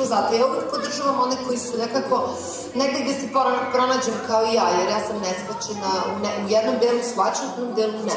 Zato ja uvijek podržavam one koji su nekako negde gde se pronađem kao i ja, jer ja sam neshvaćena u jednom delu shvaćena, u drugom delu ne.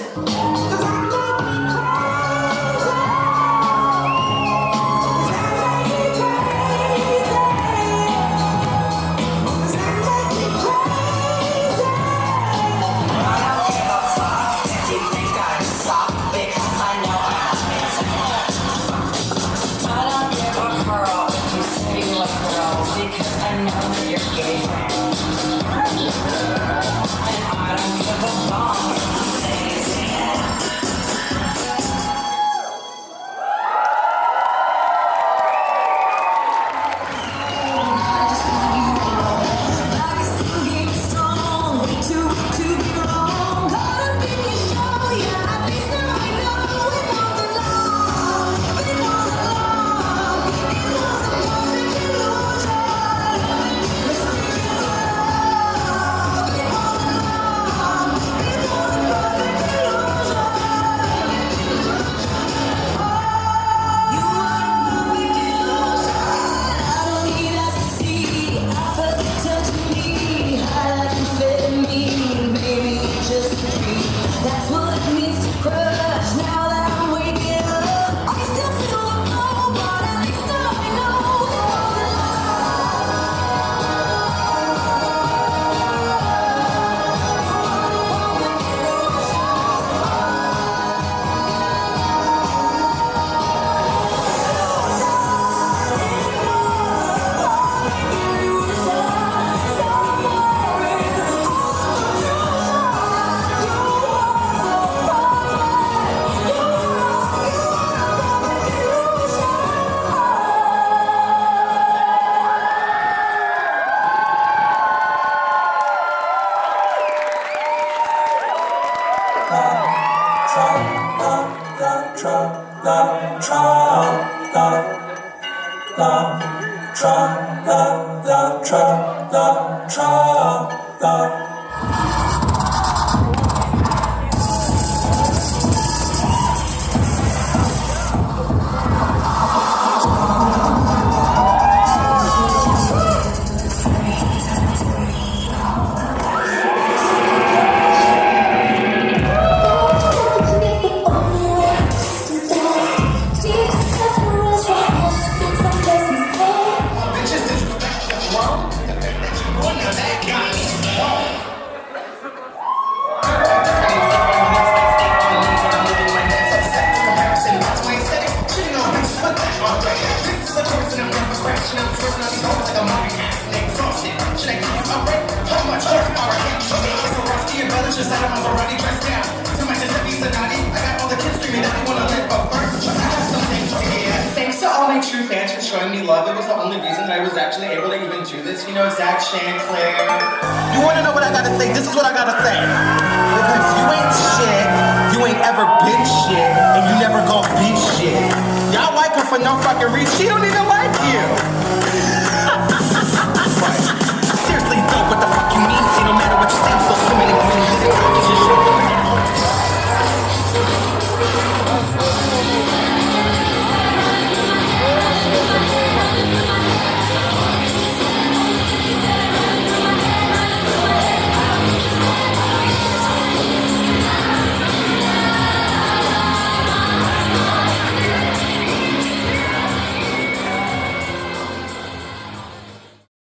actually able to even do this, you know, Zach Chanclair. You wanna know what I gotta say? This is what I gotta say. Because you ain't shit, you ain't ever been shit, and you never gonna be shit. Y'all like her for no fucking reason. She don't even like you.